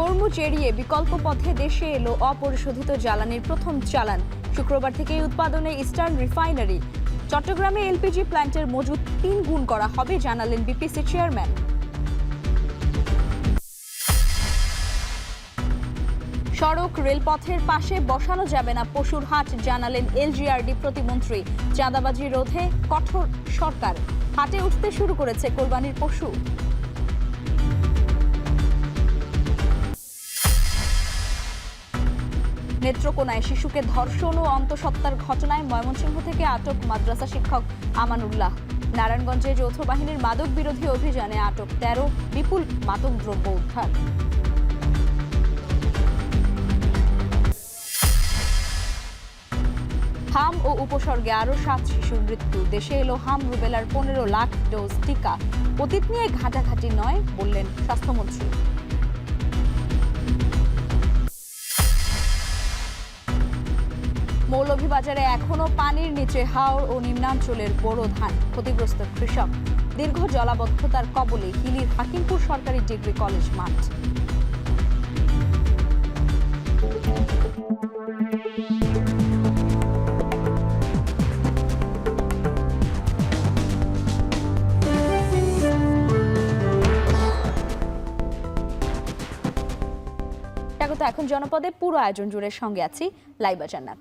Hormuz এড়িয়ে বিকল্প পথে দেশে এলো অপরিশোধিত জ্বালানির প্রথম চালান। শুক্রবার থেকে উৎপাদনে ইস্টার্ন রিফাইনারি। চট্টগ্রামে এলপিজি প্ল্যান্টের মজুদ 3 গুণ করা হবে জানালেন বিপিসি চেয়ারম্যান। সড়ক রেলপথের পাশে বসানো যাবে না পশুর হাট জানালেন এলজিআরডি প্রতিমন্ত্রী। চাঁদাবাজি রোধে কঠোর সরকার। হাটে উঠতে শুরু করেছে কোরবানির পশু। নেত্রকোনায় শিশুকে ধর্ষণ ও অন্তঃসত্ত্বার ঘটনায় ময়মনসিংহ থেকে আটক মাদ্রাসা শিক্ষক আমানুল্লাহ। নারায়ণগঞ্জে যৌথ বাহিনীর মাদক বিরোধী অভিযানে আটক 13 বিপুল মাদকদ্রব্য উদ্ধার। হাম ও উপসর্গে আরও 7 শিশুর মৃত্যু। দেশে এলো হাম রুবেলার 15 লাখ ডোজ টিকা। অতীত নিয়ে ঘাটাঘাটি নয় বললেন স্বাস্থ্যমন্ত্রী। মৌলভীবাজারে এখনো পানির নিচে হাওর ও নিম্নাঞ্চলের বোরো ধান। ক্ষতিগ্রস্ত কৃষক। দীর্ঘ জলাবদ্ধতার কবলে হিলির হাকিমপুর সরকারি ডিগ্রি কলেজ মাঠ। এখন জনপদে পুরো আয়োজন জুড়ে সঙ্গে আছি লাইবা জান্নাত।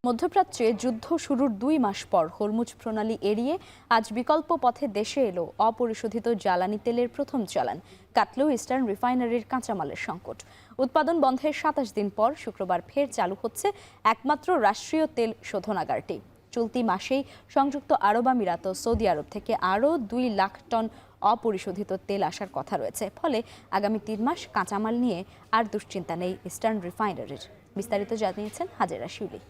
মধ্যপ্রাচ্যে যুদ্ধ শুরুর 2 মাস পর হরমুজ প্রণালী এড়িয়ে আজ বিকল্প পথে দেশে এলো অপরিশোধিত জ্বালানি তেলের প্রথম চালান। কাটলো ইস্টার্ন রিফাইনারির কাঁচামালের সংকট। উৎপাদন বন্ধের 27 দিন পর শুক্রবার ফের চালু হচ্ছে একমাত্র রাষ্ট্রীয় তেল শোধনাগারটি। চলতি মাসেই সংযুক্ত আরব আমিরাত ও সৌদি আরব থেকে আরও 2 লাখ টন অপরিশোধিত তেল আসার কথা রয়েছে। ফলে আগামী 3 মাস কাঁচামাল নিয়ে আর দুশ্চিন্তা নেই ইস্টার্ন রিফাইনারির। বিস্তারিত জানিয়েছেন হাজেরা শিউলি।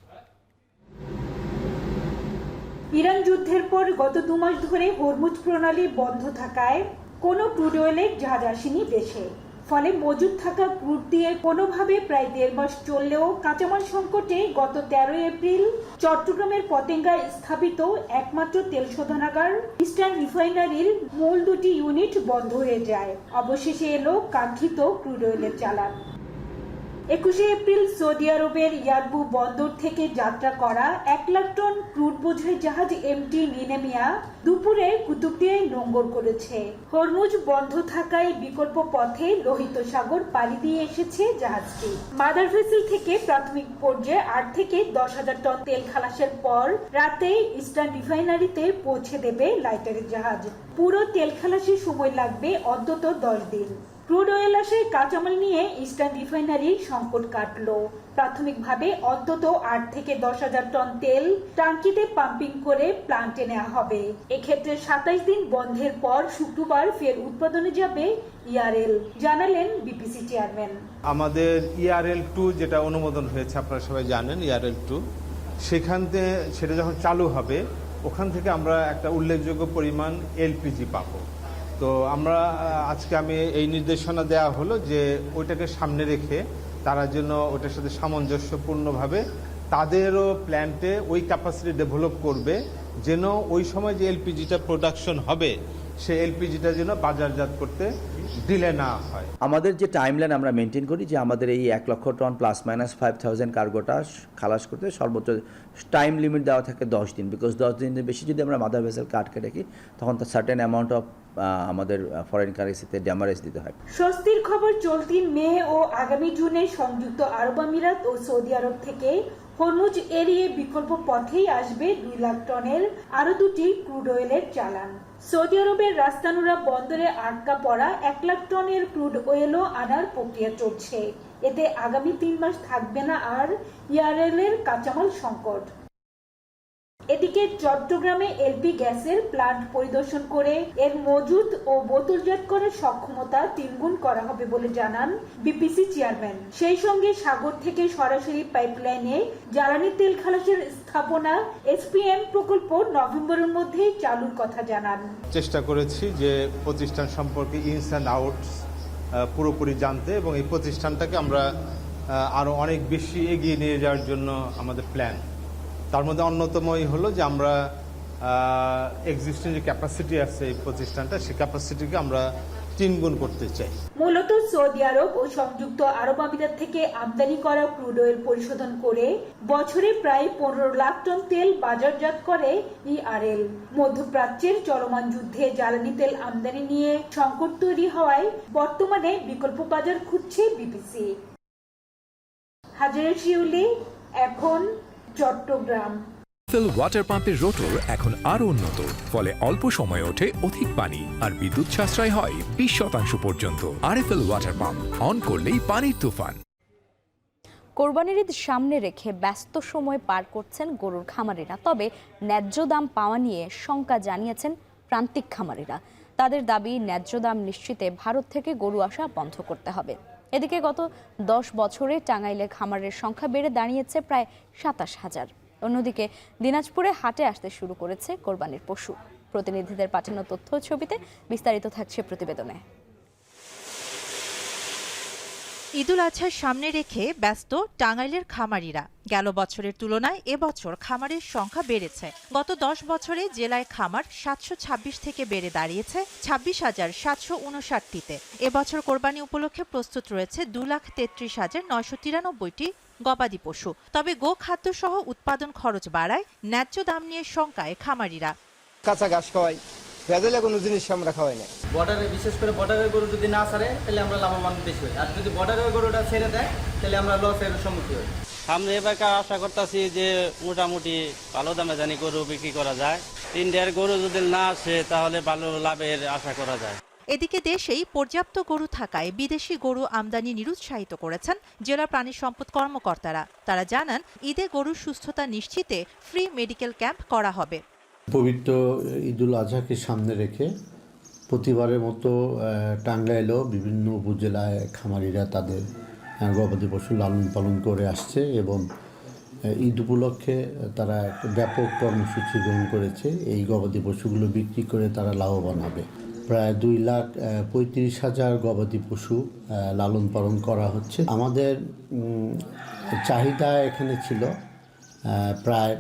ইরান যুদ্ধের পর গত 2 মাস ধরে হরমুজ প্রণালী বন্ধ থাকায় কোনো ক্রুড অয়েলের জাহাজ আসেনি দেশে। ফলে মজুদ থাকা ক্রুড দিয়ে কোনোভাবে প্রায় 1.5 মাস চললেও কাঁচামাল সংকটে গত 13 এপ্রিল চট্টগ্রামের পতেঙ্গায় স্থাপিত একমাত্র তেল শোধনাগার ইস্টার্ন রিফাইনারির মূল 2টি ইউনিট বন্ধ হয়ে যায়। অবশেষে এলো কাঙ্ক্ষিত ক্রুড অয়েলের চালান। 21 এপ্রিল সৌদি আরবের ইয়ারবু বন্দর থেকে যাত্রা করা 1 লাখ টন ক্রুড বোঝাই জাহাজ এমটি নিনেমিয়া দুপুরে কুতুবদিয়ায় নোঙর করেছে। হরমুজ বন্ধ থাকায় বিকল্প পথে লোহিত সাগর পাড়ি দিয়ে এসেছে জাহাজটি। মাদার ভেসেল থেকে প্রাথমিক পর্যায়ে 8 থেকে 10,000 টন তেল খালাসের পর রাতে ইস্টার্ন রিফাইনারিতে পৌঁছে দেবে লাইটারের জাহাজ। পুরো তেল খালাসের সময় লাগবে অন্তত 10 দিন। ক্রুড অয়েল আসায় কাঁচামাল নিয়ে ইস্টার্ন রিফাইনারি সংকট কাটলো। প্রাথমিকভাবে অন্তত 8 থেকে 10,000 টন তেল টাঙ্কিতে পাম্পিং করে প্লান্টে নেওয়া হবে। এক্ষেত্রে 27 দিন বন্ধের পর শুক্রবার ফের উৎপাদনে যাবে ইআরএল, জানালেন বিপিসি চেয়ারম্যান। আমাদের ইআরএল 2 যেটা অনুমোদন হয়েছে, আপনারা সবাই জানেন ইআরএল 2, সেটা যখন চালু হবে ওখান থেকে আমরা একটা উল্লেখযোগ্য পরিমাণ এলপিজি পাবো। তো আমরা আজকে এই নির্দেশনা দেওয়া হলো যে ওইটাকে সামনে রেখে তারা যেন ওইটার সাথে সামঞ্জস্যপূর্ণভাবে তাদেরও প্ল্যান্টে ওই ক্যাপাসিটি ডেভেলপ করবে, যেন ওই সময় যে এলপিজিটা প্রোডাকশন হবে সেই এলপিজিটা যেন বাজারজাত করতে ডিলে না হয়। আমাদের যে টাইমলাইন আমরা মেনটেন করি যে আমাদের এই 1 লক্ষ টন +-5,000 কার্গোটা খালাস করতে সর্বোচ্চ টাইম লিমিট দেওয়া থাকে 10 দিন। বিকজ 10 দিনের বেশি যদি আমরা মাদার ভেসেলকে আটকে রাখি তখন তার সার্টেন অ্যামাউন্ট অফ আমাদের ফরেন কারেন্সিতে ড্যামারেজ দিতে হয়। স্বস্তির খবর চলতি মে ও আগামী জুনে সংযুক্ত আরব আমিরাত ও সৌদি আরব থেকে হরমুজ এড়িয়ে বিকল্প পথেই আসবে 2 লাখ টনের আরো 2টি ক্রুড অয়েলের চালান। সৌদি আরবের রাস্তানুরা বন্দরে আটকা পড়া 1 লাখ টনের ক্রুড অয়েলও আনার প্রক্রিয়া চলছে। এতে আগামী 3 মাস থাকবে না আর ইআরএল এর কাঁচামাল সংকট। এদিকে চট্টগ্রামে এলপি গ্যাসের প্লান্ট পরিদর্শন করে এর মজুদ ও বোতলজাত করার সক্ষমতা 3 গুণ করা হবে বলে জানান বিপিসি চেয়ারম্যান। সেই সঙ্গে সাগর থেকে সরাসরি পাইপলাইনে জ্বালানি তেল খালাসের স্থাপনা এসপিএম প্রকল্প নভেম্বরের মধ্যেই চালুর কথা জানান। চেষ্টা করেছি যে প্রতিষ্ঠান সম্পর্কে ইনস অ্যান্ড আউটস পুরোপুরি জানতে, এবং এই প্রতিষ্ঠানটাকে আমরা আরো অনেক বেশি এগিয়ে নিয়ে যাওয়ার জন্য আমাদের প্ল্যান। তার মধ্যে অন্যতমই হলো যে আমরা এক্সিস্টিং যে ক্যাপাসিটি আছে এই প্রতিষ্ঠানটা, সেই ক্যাপাসিটিকে আমরা 3 গুণ করতে চাই। মূলত সৌদি আরব ও সংযুক্ত আরব আমিরাত থেকে আমদানি করা ক্রুড অয়েল পরিশোধন করে বছরে প্রায় 15 লাখ টন তেল বাজারজাত করে ইআরএল। মধ্যপ্রাচ্যের চলমান যুদ্ধে জ্বালানি তেল আমদানি নিয়ে সংকট তৈরি হওয়ায় বর্তমানে বিকল্প বাজার খুঁজছে বিপিসি। হাজারা শিউলি, এখন চট্টগ্রাম। আরএফএল ওয়াটার পাম্পের রোটর এখন আরো উন্নত, ফলে অল্প সময়ে ওঠে অধিক পানি আর বিদ্যুৎ সাশ্রয় হয় 20% পর্যন্ত। আরএফএল ওয়াটার পাম্প, অন করলেই পানির তুফান। কোরবানির ঈদ সামনে রেখে ব্যস্ত সময় পার করছেন গরুর খামারিরা। তবে ন্যায্য দাম পাওয়া নিয়ে শঙ্কা জানিয়েছেন প্রান্তিক খামারিরা। তাদের দাবি, ন্যায্য দাম নিশ্চিতে ভারত থেকে গরু আসা বন্ধ করতে হবে। এদিকে গত 10 বছরে টাঙ্গাইলে খামারের সংখ্যা বেড়ে দাঁড়িয়েছে প্রায় 27,000। অন্যদিকে দিনাজপুরে হাটে আসতে শুরু করেছে কোরবানির পশু। প্রতিনিধিদের পাঠানো তথ্য ছবিতে বিস্তারিত থাকছে প্রতিবেদনে। ঈদুল আজহার সামনে রেখে ব্যস্ত টাঙ্গাইলের খামারিরা। গেল বছরের তুলনায় এবছর খামারের সংখ্যা বেড়েছে। গত 10 বছরে জেলায় খামার 726 থেকে বেড়ে দাঁড়িয়েছে 26,759টিতে। এবছর কোরবানি উপলক্ষে প্রস্তুত রয়েছে 2,33,993টি গবাদি পশু। তবে গো খাদ্য সহ উৎপাদন খরচ বাড়ায় ন্যায্য দাম নিয়ে শঙ্কায় খামারিরা। কাঁচা ঘাস খাওয়াই, ভেজালে কোনো জিনিস আমরা খাওয়াই না। বর্ডারে, বিশেষ করে বর্ডারের গরু যদি না ছাড়ে তাহলে আমরা লাভবান বেশি হই, আর যদি বর্ডারের গরুটা ছেড়ে দেয় তাহলে আমরা লসের সম্মুখীন হই। সামনে এবারকার আশা করতেছি যে মোটামুটি ভালো দামে জানি গরু বিক্রি করা যায়। ইন্ডিয়ার গরু যদি না আসে তাহলে ভালো লাভের আশা করা যায়। এদিকে দেশেই পর্যাপ্ত গরু থাকায় বিদেশি গরু আমদানি নিরুৎসাহিত করেছেন জেলা প্রাণী সম্পদ কর্মকর্তারা। তারা জানান, ঈদে গরুর সুস্থতা নিশ্চিতে ফ্রি মেডিকেল ক্যাম্প করা হবে। পবিত্র ঈদুল আজহাকে সামনে রেখে প্রতিবারের মতো টাঙ্গাইলেও বিভিন্ন উপজেলায় খামারিরা তাদের গবাদি পশু লালন পালন করে আসছে এবং ঈদ উপলক্ষে তারা একটা ব্যাপক কর্মসূচি গ্রহণ করেছে। এই গবাদি পশুগুলো বিক্রি করে তারা লাভবান হবে। প্রায় 2,35,000 গবাদি পশু লালন পালন করা হচ্ছে। আমাদের চাহিদা এখানে ছিল প্রায়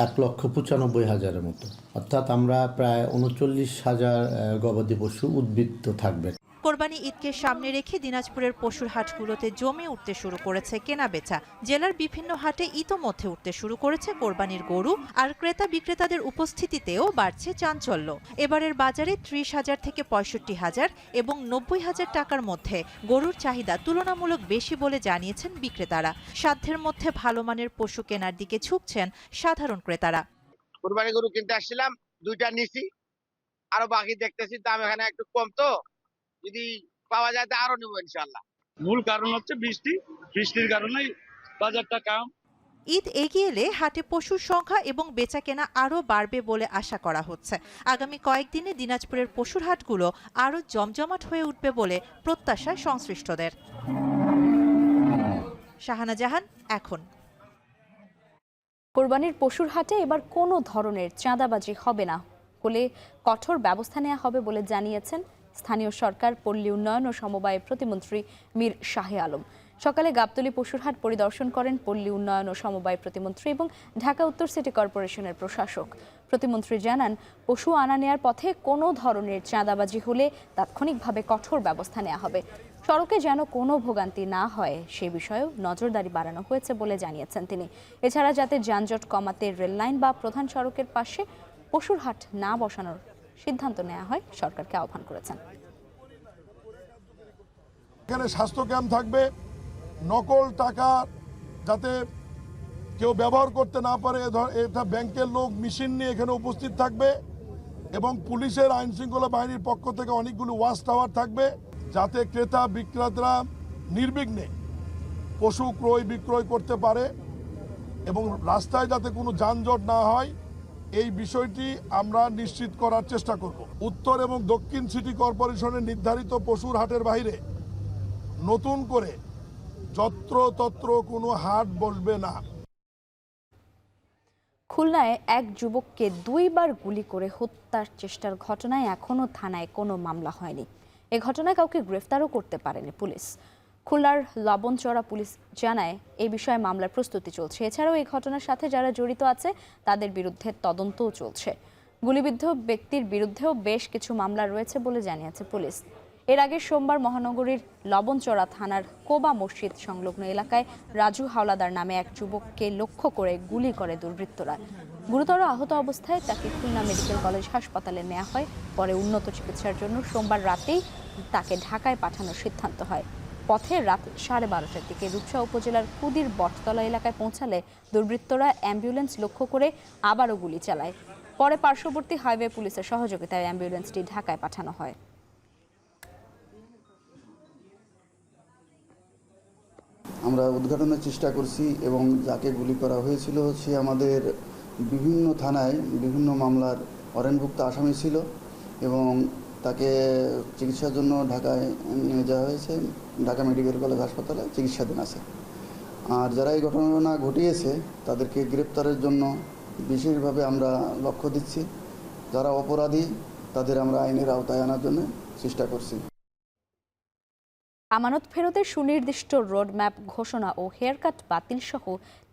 1,95,000-এর মতো, অর্থাৎ আমরা প্রায় 39,000 গবাদি পশু উদ্বৃত্ত থাকবে। কোরবানি ঈদকে সামনে রেখে দিনাজপুরের পশুর হাটগুলোতে জমে উঠতে শুরু করেছে কেনাবেচা। জেলার বিভিন্ন হাটে ইতোমধ্যে উঠতে শুরু করেছে কোরবানির গরু, আর ক্রেতা বিক্রেতাদের উপস্থিতিতেও বাড়ছে চাঞ্চল্য। এবারের বাজারে 30,000 থেকে 65,000 এবং 90,000 টাকার মধ্যে গরুর চাহিদা তুলনামূলক বেশি বলে জানিয়েছেন বিক্রেতারা। সাধ্যের মধ্যে ভালো মানের পশু কেনার দিকে ঝুঁকছেন সাধারণ ক্রেতারা। কোরবানি গরু কিনতে আসছিলাম, 2টা নিছি, আরো বাকি দেখতেছি দাম এখানে একটু কম, তো যদি পাওয়া যায় তা আরো নেবো ইনশাআল্লাহ। মূল কারণ হচ্ছে বৃষ্টির কারণেই বাজারটা কম। ঈদ এগিয়ে এলে হাটে পশুর সংখ্যা এবং বেচাকেনা আরও বাড়বে বলে আশা করা হচ্ছে। আগামী কয়েকদিনে দিনাজপুরের পশুর হাটগুলো আরও জমজমাট হয়ে উঠবে বলে প্রত্যাশা সংশ্লিষ্টদের। শাহানা জাহান, এখন। কোরবানির পশুর হাটে এবার কোনো ধরনের চাঁদাবাজি হবে না বলে কঠোর ব্যবস্থা নেওয়া হবে বলে জানিয়েছেন স্থানীয় সরকার, পল্লী উন্নয়ন ও সমবায় প্রতিমন্ত্রী মীর শাহে আলম। সকালে গাবতলী পশুরহাট পরিদর্শন করেন পল্লী উন্নয়ন ও সমবায় প্রতিমন্ত্রী এবং ঢাকা উত্তর সিটি কর্পোরেশনের প্রশাসক। প্রতিমন্ত্রী জানান, পশু আনা নেয়ার পথে কোনো ধরনের চাঁদাবাজি হলে তাৎক্ষণিকভাবে কঠোর ব্যবস্থা নেওয়া হবে। সড়কে যেন কোনো ভোগান্তি না হয় সে বিষয়েও নজরদারি বাড়ানো হয়েছে বলে জানিয়েছেন তিনি। এছাড়া যাতে যানজট কমাতে রেললাইন বা প্রধান সড়কের পাশে পশুর হাট না বসানোর সিদ্ধান্ত নেওয়া হয় সরকারকে আহ্বান করেছেন। এখানে স্বাস্থ্য ক্যাম্প থাকবে, নকল টাকা যাতে কেউ ব্যবহার করতে না পারে এটা ব্যাংকের লোক মেশিন নিয়ে এখানে উপস্থিত থাকবে এবং পুলিশের আইন শৃঙ্খলা বাহিনীর পক্ষ থেকে অনেকগুলো ওয়াচ টাওয়ার থাকবে যাতে ক্রেতা বিক্রেতারা নির্বিঘ্নে পশু ক্রয় বিক্রয় করতে পারে এবং রাস্তায় যাতে কোনো যানজট না হয় এই বিষয়টি আমরা নিশ্চিত করার চেষ্টা করব। উত্তর এবং দক্ষিণ সিটি কর্পোরেশনের নির্ধারিত পশুর হাটের বাইরে নতুন করে যত্রতত্র কোনো হাট বসবে না। খুলনায় এক যুবককে 2 বার গুলি করে হত্যার চেষ্টার ঘটনায় এখনও থানায় কোনো মামলা হয়নি। এ ঘটনায় কাউকে গ্রেফতারও করতে পারেনি পুলিশ। খুলনার লবণচড়া পুলিশ জানায়, এই বিষয়ে মামলার প্রস্তুতি চলছে। এছাড়াও এই ঘটনার সাথে যারা জড়িত আছে তাদের বিরুদ্ধে তদন্তও চলছে। গুলিবিদ্ধ ব্যক্তির বিরুদ্ধেও বেশ কিছু মামলা রয়েছে বলে জানিয়েছে পুলিশ। এর আগে সোমবার মহানগরীর লবণচড়া থানার কোবা মসজিদ সংলগ্ন এলাকায় রাজু হাওলাদার নামে এক যুবককে লক্ষ্য করে গুলি করে দুর্বৃত্তরা। গুরুতর আহত অবস্থায় তাকে খুলনা মেডিকেল কলেজ হাসপাতালে নেওয়া হয়। পরে উন্নত চিকিৎসার জন্য সোমবার রাতেই তাকে ঢাকায় পাঠানোর সিদ্ধান্ত হয়। পথে রাত 12:30টার দিকে রূপসা উপজেলার কুদির বটতলা এলাকায় পৌঁছালে দুর্বৃত্তরা অ্যাম্বুলেন্স লক্ষ্য করে আবারও গুলি চালায়। পরে পার্শ্ববর্তী হাইওয়ে পুলিশের সহযোগিতায় অ্যাম্বুলেন্সটি ঢাকায় পাঠানো হয়। আমরা উদ্ঘাটনের চেষ্টা করছি এবং যাকে গুলি করা হয়েছিল সে আমাদের বিভিন্ন থানায় বিভিন্ন মামলার ওয়ারেন্টভুক্ত আসামি ছিল এবং তাকে চিকিৎসার জন্য ঢাকায় নিয়ে যাওয়া হয়েছে। ঢাকা মেডিকেল কলেজ হাসপাতালে চিকিৎসাধীন আছে। আর যারা এই ঘটনা ঘটিয়েছে তাদেরকে গ্রেপ্তারের জন্য বিশেষভাবে আমরা লক্ষ্য দিচ্ছি। যারা অপরাধী তাদের আমরা আইনের আওতায় আনার জন্য চেষ্টা করছি। আমানত ফেরতের সুনির্দিষ্ট রোডম্যাপ ঘোষণা ও হেয়ারকাট বাতিল সহ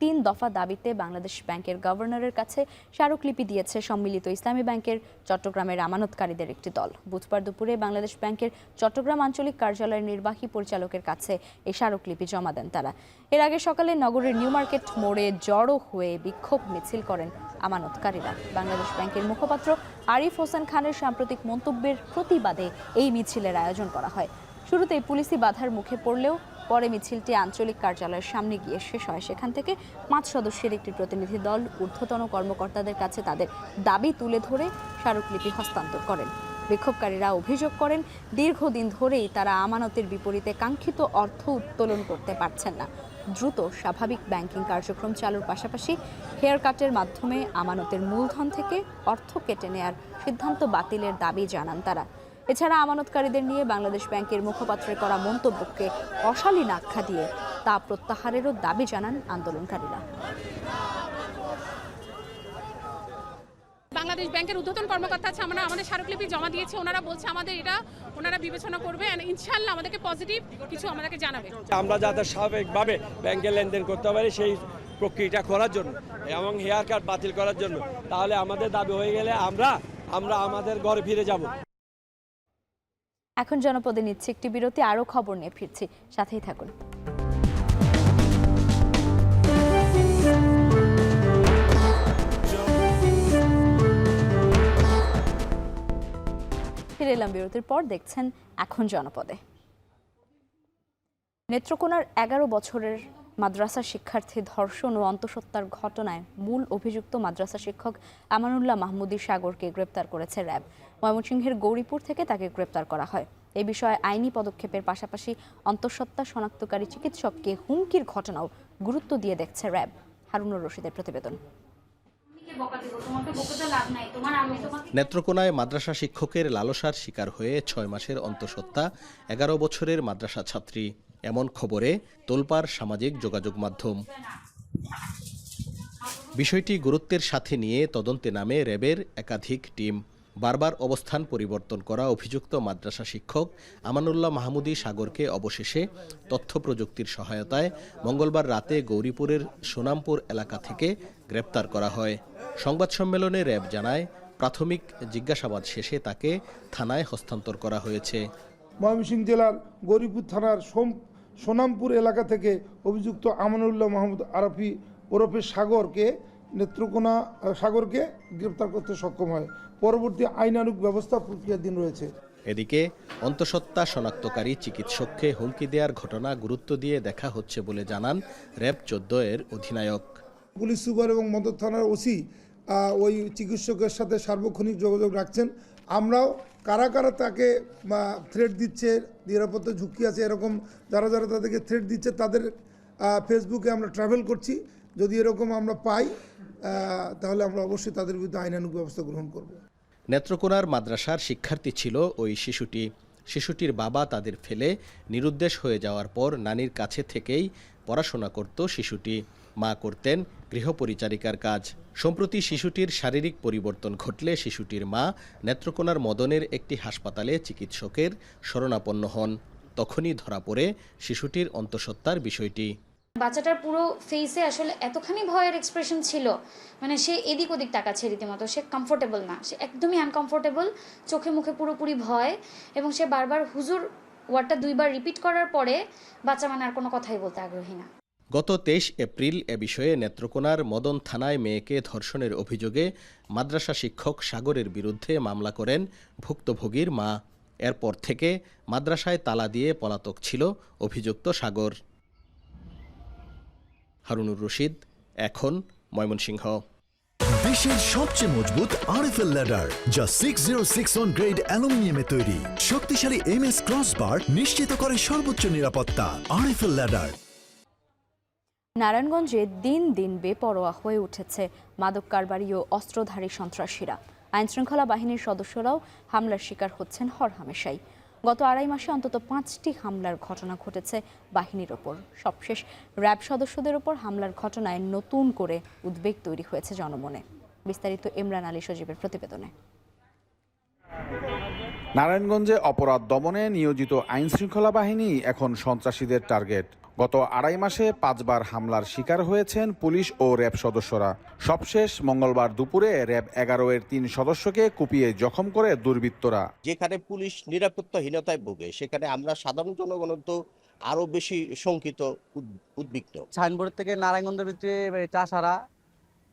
3 দফা দাবিতে বাংলাদেশ ব্যাংকের গভর্নরের কাছে স্মারকলিপি দিয়েছে সম্মিলিত ইসলামী ব্যাংকের চট্টগ্রামের আমানতকারীদের একটি দল। বুধবার দুপুরে বাংলাদেশ ব্যাংকের চট্টগ্রাম আঞ্চলিক কার্যালয়ের নির্বাহী পরিচালকের কাছে এই স্মারকলিপি জমা দেন তারা। এর আগে সকালে নগরের নিউ মার্কেট মোড়ে জড়ো হয়ে বিক্ষোভ মিছিল করেন আমানতকারীরা। বাংলাদেশ ব্যাংকের মুখপাত্র আরিফ হোসেন খানের সাম্প্রতিক মন্তব্যের প্রতিবাদে এই মিছিলের আয়োজন করা হয়। শুরুতেই পুলিশি বাধার মুখে পড়লেও পরে মিছিলটি আঞ্চলিক কার্যালয়ের সামনে গিয়ে শেষ হয়। সেখান থেকে 5 সদস্যের একটি প্রতিনিধি দল ঊর্ধ্বতন কর্মকর্তাদের কাছে তাদের দাবি তুলে ধরে স্মারকলিপি হস্তান্তর করেন। বিক্ষোভকারীরা অভিযোগ করেন, দীর্ঘদিন ধরেই তারা আমানতের বিপরীতে কাঙ্ক্ষিত অর্থ উত্তোলন করতে পারছেন না। দ্রুত স্বাভাবিক ব্যাংকিং কার্যক্রম চালুর পাশাপাশি হেয়ারকাটের মাধ্যমে আমানতের মূলধন থেকে অর্থ কেটে নেয়ার সিদ্ধান্ত বাতিলের দাবি জানান তারা। এছাড়া আমানতকারীদের নিয়ে বাংলাদেশ ব্যাংকের মুখপাত্রের করা মন্তব্যকে অশালীন আখ্যা দিয়ে তা প্রত্যাহারেরও দাবি জানান আন্দোলনকারীরা। বাংলাদেশ ব্যাংকের ঊর্ধ্বতন কর্মকর্তা আছে, আমরা আমাদের স্মারকলিপি জমা দিয়েছি। ওনারা বলছে আমাদের এটা ওনারা বিবেচনা করবে, ইনশাআল্লাহ আমাদেরকে পজিটিভ কিছু আমাদেরকে জানাবে। আমরা যাতে স্বাভাবিকভাবে ব্যাংকে লেনদেন করতে পারি সেই প্রক্রিয়াটা করার জন্য এবং হেয়ার কাট বাতিল করার জন্য, তাহলে আমাদের দাবি হয়ে গেলে আমরা আমাদের ঘরে ফিরে যাব। এখন জনপদে নিচ্ছে একটি বিরতি, আরও খবর নিয়ে ফিরছি, সাথেই থাকুন। ফিরে এলাম বিরতির পর, দেখছেন এখন জনপদে। নেত্রকোনার 11 বছরের মাদ্রাসা শিক্ষার্থী ধর্ষণ ও অন্তঃসত্ত্বার ঘটনায় মূল অভিযুক্ত মাদ্রাসা শিক্ষক আমানুল্লাহ মাহমুদী সাগরকে গ্রেপ্তার করেছে র্যাব। ময়মনসিংহের গৌরীপুর থেকে তাকে গ্রেপ্তার করা হয়। এই বিষয়ে আইনি পদক্ষেপের পাশাপাশি অন্তঃসত্ত্বা শনাক্তকারী চিকিৎসককে হুমকির ঘটনাও গুরুত্ব দিয়ে দেখছে র্যাব। হারুনুর রশিদের প্রতিবেদন। নেত্রকোনায় মাদ্রাসা শিক্ষকের লালসার শিকার হয়ে 6 মাসের অন্তঃসত্ত্বা 11 বছরের মাদ্রাসা ছাত্রী, এমন খবরে তোলপাড় সামাজিক যোগাযোগ মাধ্যম। বিষয়টি গুরুত্বের সাথে নিয়ে তদন্তে নামে র্যাবের একাধিক টিম। বারবার অবস্থান পরিবর্তন করা অভিযুক্ত মাদ্রাসা শিক্ষক আমানুল্লাহ মাহমুদী সাগরকে অবশেষে তথ্য প্রযুক্তির সহায়তায় মঙ্গলবার রাতে গৌরীপুরের সোনামপুর এলাকা থেকে গ্রেপ্তার করা হয়। সংবাদ সম্মেলনে র্যাব জানায়, প্রাথমিক জিজ্ঞাসাবাদ শেষে তাকে থানায় হস্তান্তর করা হয়েছে। ময়মনসিংহ জেলার গৌরীপুর থানার সোনামপুর এলাকা থেকে অভিযুক্ত আমানুল্লাহ মাহমুদ আরাফি ওরফে নেত্রকোনা সাগরকে গ্রেপ্তার করতে সক্ষম হয়। পরবর্তী আইনানুগ ব্যবস্থা প্রক্রিয়াধীন রয়েছে। এদিকে অন্তঃসত্ত্বা শনাক্তকারী চিকিৎসককে হুমকি দেওয়ার ঘটনা গুরুত্ব দিয়ে দেখা হচ্ছে বলে জানান র্যাব 14 এর অধিনায়ক। পুলিশ সুপার এবং মদর থানার ওসি ওই চিকিৎসকের সাথে সার্বক্ষণিক যোগাযোগ রাখছেন। আমরাও কারা কারা তাকে থ্রেট দিচ্ছে, নিরাপত্তা ঝুঁকি আছে এরকম যারা তাদেরকে থ্রেট দিচ্ছে তাদের ফেসবুকে আমরা ট্রাভেল করছি। যদি এরকম আমরা পাই তাহলে আমরা অবশ্যই তাদের বিরুদ্ধে আইনানুগ ব্যবস্থা গ্রহণ করব। নেত্রকোনার মাদ্রাসার শিক্ষার্থী ছিল ওই শিশুটির বাবা তাদের ফেলে নিরুদ্দেশ হয়ে যাওয়ার পর নানির কাছে থেকেই পড়াশোনা করত শিশুটি। মা করতেন গৃহপরিচারিকার কাজ। সম্প্রতি শিশুটির শারীরিক পরিবর্তন ঘটলে শিশুটির মা নেত্রকোনার মদনের একটি হাসপাতালে চিকিৎসকের শরণাপন্ন হন। তখনই ধরা পড়ে শিশুটির অন্তঃসত্ত্বার বিষয়টি। বাচ্চাটার পুরো ফেসে আসলে এতখানি ভয়ের এক্সপ্রেশন ছিল, মানে সে এদিক ওদিক তাকাচ্ছে রীতিমতো, সে কমফোর্টেবল না, সে একদমই আনকমফোর্টেবল, চোখে মুখে পুরোপুরি ভয়, এবং সে বারবার হুজুর ওয়ার্ডটা 2 বার রিপিট করার পরে বাচ্চা মানে আর কোনো কথাই বলতে আগ্রহী না। গত 23 এপ্রিল এ বিষয়ে নেত্রকোনার মদন থানায় মেয়েকে ধর্ষণের অভিযোগে মাদ্রাসা শিক্ষক সাগরের বিরুদ্ধে মামলা করেন ভুক্তভোগীর মা। এরপর থেকে মাদ্রাসায় তালা দিয়ে পলাতক ছিল অভিযুক্ত সাগর। হারুনুর রশিদ, এখন, ময়মনসিংহ। দেশের সবচেয়ে মজবুত আরএফএল ল্যাডার, যা 6061 গ্রেড অ্যালুমিনিয়ামে তৈরি। শক্তিশালী এমএস ক্রসবার নিশ্চিত করে সর্বোচ্চ নিরাপত্তা। RFL ladder. নারায়ণগঞ্জে দিন দিন বেপরোয়া হয়ে উঠেছে মাদক কারবারি ও অস্ত্রধারী সন্ত্রাসীরা। আইনশৃঙ্খলা বাহিনীর সদস্যরাও হামলার শিকার হচ্ছেন হরহামেশাই। গত 2.5 মাসে অন্তত 5টি হামলার ঘটনা ঘটেছে বাহিনীর ওপর। সবশেষ র্যাব সদস্যদের ওপর হামলার ঘটনায় নতুন করে উদ্বেগ তৈরি হয়েছে জনমনে। বিস্তারিত ইমরান আলী সজীবের প্রতিবেদনে। নারায়ণগঞ্জে অপরাধ দমনে নিয়োজিত আইনশৃঙ্খলা বাহিনী এখন সন্ত্রাসীদের টার্গেট। গত 2.5 মাসে 5 বার হামলার শিকার হয়েছেন পুলিশ ও র্যাব সদস্যরা। সবশেষ মঙ্গলবার দুপুরে র্যাব 11 এর 3 সদস্যকে কুপিয়ে জখম করে দুর্বৃত্তরা। যেখানে পুলিশ নিরাপত্তাহীনতায় ভোগে, সেখানে আমরা সাধারণ জনগণ তো আরো বেশি শঙ্কিত, উদ্বিগ্ন। সাইনবোর্ড থেকে নারায়ণগঞ্জের ভিতরে চাষারা,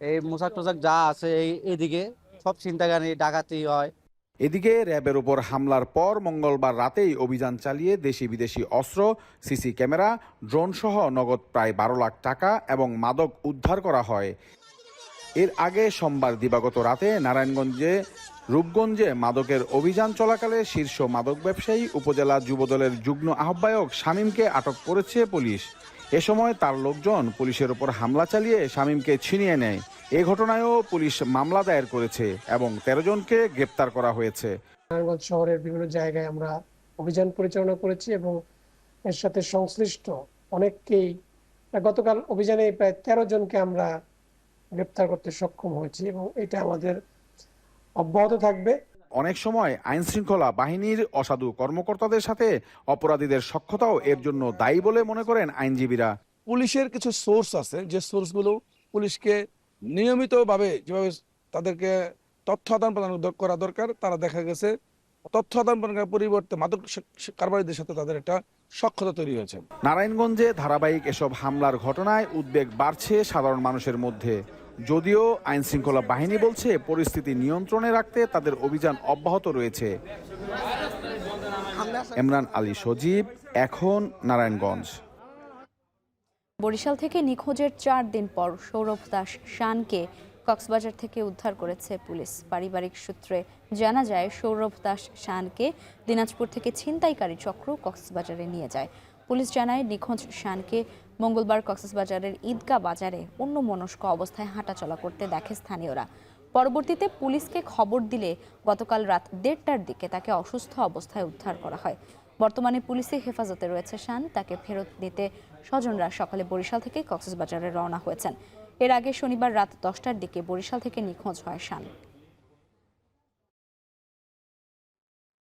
এই মোসাক টোসাক যা আছে এদিকে সব ছিনতাইকারী ডাকাতি হয়। এদিকে র্যাবের উপর হামলার পর মঙ্গলবার রাতেই অভিযান চালিয়ে দেশি বিদেশি অস্ত্র, সিসি ক্যামেরা, ড্রোন সহ নগদ প্রায় 12 লাখ টাকা এবং মাদক উদ্ধার করা হয়। এর আগে সোমবার দিবাগত রাতে নারায়ণগঞ্জে রূপগঞ্জে মাদকের অভিযান চলাকালে শীর্ষ মাদক ব্যবসায়ী উপজেলা যুবদলের যুগ্ম আহ্বায়ক শামীমকে আটক করেছে পুলিশ। এ সময় তার লোকজন পুলিশের উপর হামলা চালিয়ে শামীমকে ছিনিয়ে নেয়। এ ঘটনায়ও পুলিশ মামলা দায়ের করেছে এবং 13 জনকে গ্রেপ্তার করা হয়েছে। নারায়ণগঞ্জ শহরের বিভিন্ন জায়গায় আমরা অভিযান পরিচালনা করেছি এবং এর সাথে সংশ্লিষ্ট অনেককেই, গতকাল অভিযানে প্রায় 13 জনকে আমরা গ্রেপ্তার করতে সক্ষম হয়েছি এবং এটা আমাদের অব্যাহত থাকবে। অনেক সময় আইন শৃঙ্খলা বাহিনীর অসাধু কর্মকর্তাদের সাথে অপরাধীদের সখ্যতাও এর জন্য দায়ী বলে মনে করেন আইনজীবীরা। পুলিশের কিছু সোর্স আছে, যে সোর্সগুলো পুলিশকে নিয়মিতভাবে যেভাবে তাদেরকে তথ্য আদান প্রদান করা দরকার, তারা দেখা গেছে তথ্য আদান প্রদানের পরিবর্তে মাদক কারবারিদের সাথে তাদের একটা সখ্যতা তৈরি হয়েছে। নারায়ণগঞ্জে ধারাবাহিক এসব হামলার ঘটনায় উদ্বেগ বাড়ছে সাধারণ মানুষের মধ্যে। যদিও আইন শৃঙ্খলা বাহিনী বলছে পরিস্থিতি নিয়ন্ত্রণে রাখতে তাদের অভিযান অব্যাহত রয়েছে। ইমরান আলী সজীব, এখন, নারায়ণগঞ্জ। বরিশাল থেকে নিখোঁজের 4 দিন পর সৌরভ দাস শানকে কক্সবাজার থেকে উদ্ধার করেছে পুলিশ। পারিবারিক সূত্রে জানা যায়, সৌরভ দাস শানকে দিনাজপুর থেকে ছিনতাইকারী চক্র কক্সবাজারে নিয়ে যায়। পুলিশ জানায়, নিখোঁজ শানকে মঙ্গলবার কক্সবাজারের ঈদগাহ বাজারে অন্যমনস্ক অবস্থায় হাঁটাচলা করতে দেখে স্থানীয়রা। পরবর্তীতে পুলিশকে খবর দিলে গতকাল রাত 1:30টার দিকে তাকে অসুস্থ অবস্থায় উদ্ধার করা হয়। বর্তমানে পুলিশের হেফাজতে রয়েছে শান। তাকে ফেরত নিতে স্বজনরা সকালে বরিশাল থেকে কক্সবাজারে রওনা হয়েছেন। এর আগে শনিবার রাত 10টার দিকে বরিশাল থেকে নিখোঁজ হয় শান।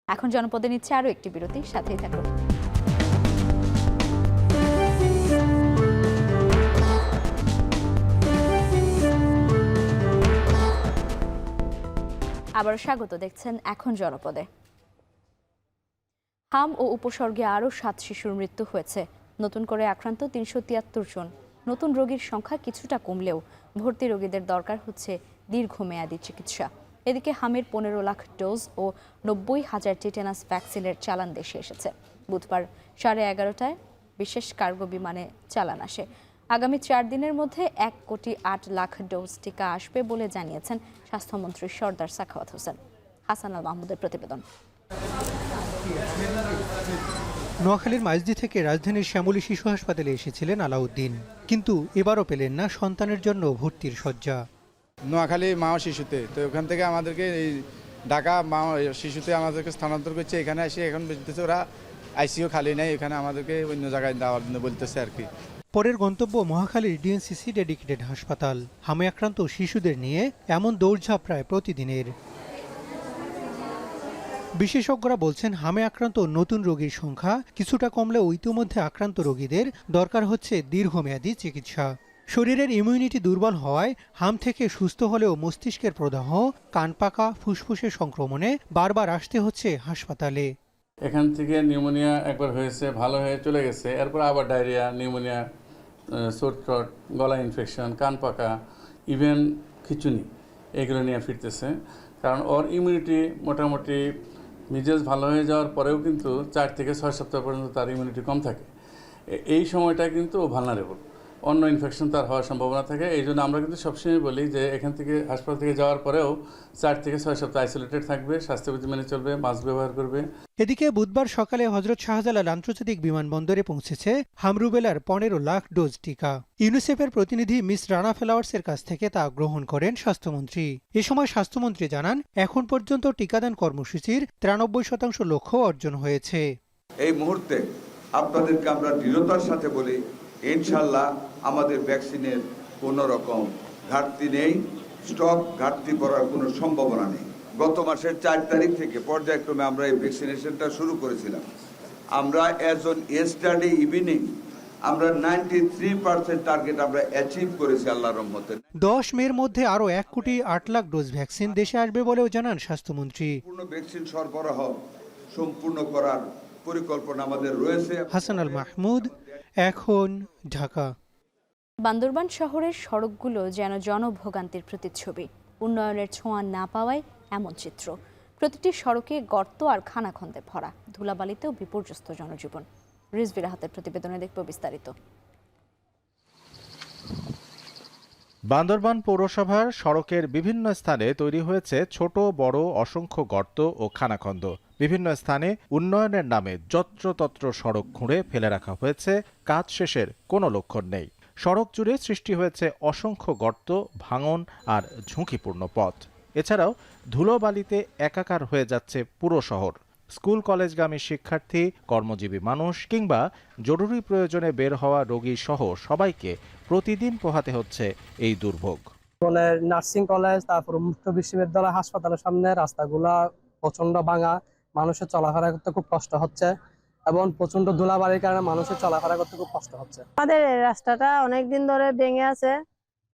এখন জনপদে নিচ্ছে আরও একটি বিরতি, সাথেই থাকুন। আবার স্বাগত, দেখছেন এখন জনপদে। হাম ও উপসর্গে আরও 7 শিশুর মৃত্যু হয়েছে। নতুন করে আক্রান্ত 373 জন। নতুন রোগীর সংখ্যা কিছুটা কমলেও ভর্তি রোগীদের দরকার হচ্ছে দীর্ঘমেয়াদী চিকিৎসা। এদিকে হামের 15 লাখ ডোজ ও 90,000 টিটেনাস ভ্যাকসিনের চালান দেশে এসেছে। বুধবার 11:30টায় বিশেষ কার্গো বিমানে চালান আসে। আগামী 4 দিনের মধ্যে 1,08,00,000 ডোজ টিকা আসবে বলে জানিয়েছেন স্বাস্থ্যমন্ত্রী সরদার সাখাওয়াত হোসেন। হাসান আল মাহমুদের প্রতিবেদন। নোয়াখালীর মাইজদি থেকে রাজধানীর শ্যামলী শিশু হাসপাতালে এসেছিলেন আলাউদ্দিন, কিন্তু এবারও পেলেন না সন্তানের জন্য ভর্তির শয্যা। নোয়াখালী মা শিশুতে, তো ওখান থেকে আমাদেরকে এই ঢাকা মা শিশুতে আমাদেরকে স্থানান্তর করছে। এখানে এসে এখন বলতেছে ওরা আইসিইউ খালি নেই, এখানে আমাদেরকে অন্য জায়গায় দেওয়ার জন্য বলতেছে আর কি। পরের গন্তব্য মহাখালীর ডিএনসিসি ডেডিকেটেড হাসপাতাল। হামে আক্রান্ত শিশুদের নিয়ে এমন দৌড়ঝাঁপ প্রায় প্রতিদিনের। বিশেষজ্ঞরা বলছেন হামে আক্রান্ত নতুন রোগীর সংখ্যা কিছুটা কমলেও ইতিমধ্যে আক্রান্ত রোগীদের দরকার হচ্ছে দীর্ঘমেয়াদী চিকিৎসা। শরীরের ইমিউনিটি দুর্বল হওয়ায় হাম থেকে সুস্থ হলেও মস্তিষ্কের প্রদাহ, কান পাকা, ফুসফুসের সংক্রমণে বারবার আসতে হচ্ছে হাসপাতালে। এখান থেকে নিউমোনিয়া একবার হয়েছে, ভালো হয়ে চলে গেছে, এরপর আবার ডায়রিয়া, নিউমোনিয়া, সোট ট্রট, গলা ইনফেকশন, কান পাকা, ইভেন খিচুনি, এগুলো নিয়ে ফিরতেছে। কারণ ওর ইমিউনিটি মোটামুটি মিজাজ ভালো হয়ে যাওয়ার পরেও কিন্তু 4 থেকে 6 সপ্তাহ পর্যন্ত তার ইমিউনিটি কম থাকে। এই সময়টা কিন্তু ও ভালনারেবল, অন্য ইনফেকশন তার হওয়ার সম্ভাবনা থাকে। এই জন্য আমরা কিন্তু সবসময় বলি যে এখান থেকে হাসপাতাল থেকে যাওয়ার পরেও 4 থেকে 6 সপ্তাহ আইসোলেটেড থাকবে, স্বাস্থ্যবিধি মেনে চলবে, মাস্ক ব্যবহার করবে। এদিকে বুধবার সকালে হযরত শাহজালাল আন্তর্জাতিক বিমানবন্দরে পৌঁছেছে হামরুবেলার 15 লাখ ডোজ টিকা। ইউনিসেফের প্রতিনিধি মিস রানা ফ্লাওয়ার্সের কাছ থেকে তা গ্রহণ করেন স্বাস্থ্যমন্ত্রী। এ সময় স্বাস্থ্যমন্ত্রী জানান, এখন পর্যন্ত টিকাদান কর্মসূচির 93% লক্ষ্য অর্জন হয়েছে। এই মুহূর্তে আপনাদেরকে আমরা দৃঢ়তার সাথে বলি, ইনশাল্লাহ আমাদের ভ্যাকসিনের কোনো রকম ঘাটতি নেই, স্টক ঘাটতি পড়ার কোনো সম্ভাবনা নেই। গত মাসের 4 তারিখ থেকে পর্যায়ক্রমে আমরা এই ভ্যাকসিনেশনটা শুরু করেছিলাম। আমরা অ্যাজ অন ইয়েস্টারডে ইভিনিং আমরা 93% টার্গেট আমরা অ্যাচিভ করেছি আল্লাহর রহমতে। 10 মের মধ্যে আরও 1 কোটি 8 লাখ ডোজ ভ্যাকসিন দেশে আসবে বলেও জানান স্বাস্থ্যমন্ত্রী। পূর্ণ ভ্যাকসিন সরবরাহ সম্পূর্ণ করার পরিকল্পনা আমাদের রয়েছে। হাসান আল মাহমুদ, এখন, ঢাকা। বান্দরবান শহরের সড়কগুলো যেন জনভোগান্তির প্রতিচ্ছবি। উন্নয়নের ছোঁয়া না পাওয়ায় এমন চিত্র। প্রতিটি সড়কে গর্ত আর খানাখন্দে ভরা, ধুলাবালিতেও বিপর্যস্ত জনজীবন। রিজভি রাহাতের প্রতিবেদনে দেখব বিস্তারিত। বান্দরবান পৌরসভার সড়কের বিভিন্ন স্থানে তৈরি হয়েছে ছোট বড় অসংখ্য গর্ত ও খানাখন্দ। বিভিন্ন স্থানে উন্নয়নের নামে যত্রতত্র সড়ক খুঁড়ে ফেলে রাখা হয়েছে, কাজ শেষের কোনো লক্ষণ নেই। সড়ক জুড়ে সৃষ্টি হয়েছে অসংখ্য গর্ত, ভাঙন আর ঝুঁকিপূর্ণ পথ। এছাড়াও ধুলোবালিতে একাকার হয়ে যাচ্ছে পুরো শহর। স্কুল কলেজগামী শিক্ষার্থী, কর্মজীবী মানুষ কিংবা জরুরি প্রয়োজনে বের হওয়া রোগী সহ সবাইকে প্রতিদিন পোহাতে হচ্ছে এই দুর্ভোগ। নার্সিং কলেজ, তারপর মুক্ত বিশ্ববিদ্যালয়, হাসপাতালের সামনে রাস্তাগুলা প্রচন্ড ভাঙা, মানুষের চলাফেরা করতে খুব কষ্ট হচ্ছে এবং প্রচন্ড ধুলাবালির কারণে মানুষের চলাফেরা করতে খুব কষ্ট হচ্ছে। আমাদের এই রাস্তাটা অনেকদিন ধরে ভেঙে আছে,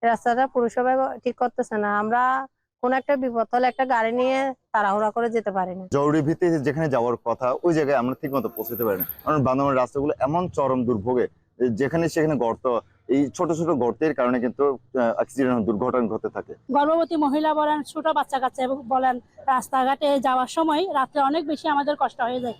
রাস্তাটা পুরসভা ঠিক করতেছে না। আমরা কোন একটা বিপদ হলে একটা গাড়ি নিয়ে তাড়াহুড়া করে যেতে পারি না। জরুরি ভিত্তিতে যেখানে যাওয়ার কথা ওই জায়গায় আমরা ঠিক মতো পৌঁছতে পারি না, কারণ বান্দরবানের রাস্তাগুলো এমন চরম দুর্ভোগে, যেখানে সেখানে গর্ত, এই ছোট ছোট গর্তের কারণে কিন্তু অ্যাক্সিডেন্ট, দুর্ঘটনা ঘটতে থাকে। গর্ভবতী মহিলা বলেন, ছোট বাচ্চা কাচ্চা বলেন, রাস্তাঘাটে যাওয়ার সময় রাত্রে অনেক বেশি আমাদের কষ্ট হয়ে যায়।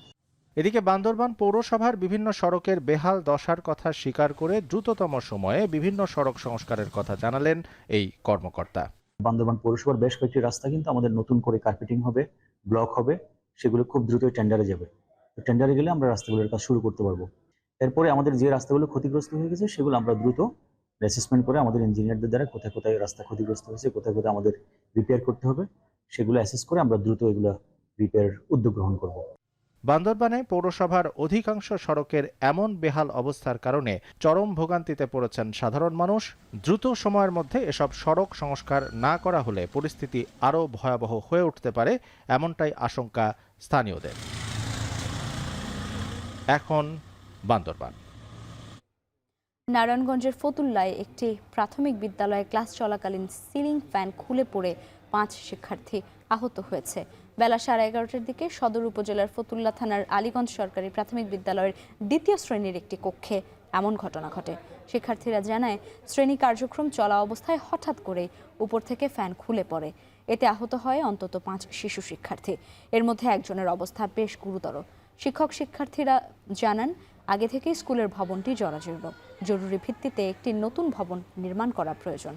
এদিকে বান্দরবান পৌরসভার বিভিন্ন সড়কের বেহাল দশার কথা স্বীকার করে দ্রুততম সময়ে বিভিন্ন সড়ক সংস্কারের কথা জানালেন এই কর্মকর্তা। বান্দরবান পৌরসভার বেশ কয়েকটি রাস্তা কিন্তু আমাদের নতুন করে কার্পেটিং হবে, ব্লক হবে, সেগুলো খুব দ্রুত টেন্ডারে যাবে। টেন্ডারে গেলে আমরা রাস্তাগুলোর কাজ শুরু করতে পারবো। এরপরে আমাদের যে রাস্তাগুলো ক্ষতিগ্রস্ত হয়ে গেছে সেগুলো আমরা দ্রুত অ্যাসেসমেন্ট করে আমাদের ইঞ্জিনিয়ারদের দ্বারা কোথায় কোথায় রাস্তা ক্ষতিগ্রস্ত হয়েছে, কোথায় কোথায় আমাদের রিপেয়ার করতে হবে, সেগুলো অ্যাসেস করে আমরা দ্রুত এগুলো রিপেয়ার উদ্যোগ গ্রহণ করব। বান্দরবানে পৌরসভার অধিকাংশ সড়কের এমন বেহাল অবস্থার কারণে চরম ভোগান্তিতে পড়েছেন সাধারণ মানুষ। দ্রুত সময়ের মধ্যে এসব সড়ক সংস্কার না করা হলে পরিস্থিতি আরও ভয়াবহ হয়ে উঠতে পারে, এমনটাই আশঙ্কা স্থানীয়দের। এখন বান্দরবান। নারায়ণগঞ্জের ফতুল্লায় একটি প্রাথমিক বিদ্যালয়ে ক্লাস চলাকালীন সিলিং ফ্যান খুলে পড়ে 5 শিক্ষার্থী আহত হয়েছে। বেলা 11:30টার দিকে সদর উপজেলার ফতুল্লা থানার আলীগঞ্জ সরকারি প্রাথমিক বিদ্যালয়ের 2য় শ্রেণীর একটি কক্ষে এমন ঘটনা ঘটে। শিক্ষার্থীরা জানায়, শ্রেণী কার্যক্রম চলা অবস্থায় হঠাৎ করে উপর থেকে ফ্যান খুলে পড়ে। এতে আহত হয় অন্তত 5 শিশু শিক্ষার্থী। এর মধ্যে একজনের অবস্থা বেশ গুরুতর। শিক্ষার্থীরা জানান, আগে থেকেই স্কুলের ভবনটি জরাজীর্ণ। জরুরি ভিত্তিতে একটি নতুন ভবন নির্মাণ করা প্রয়োজন।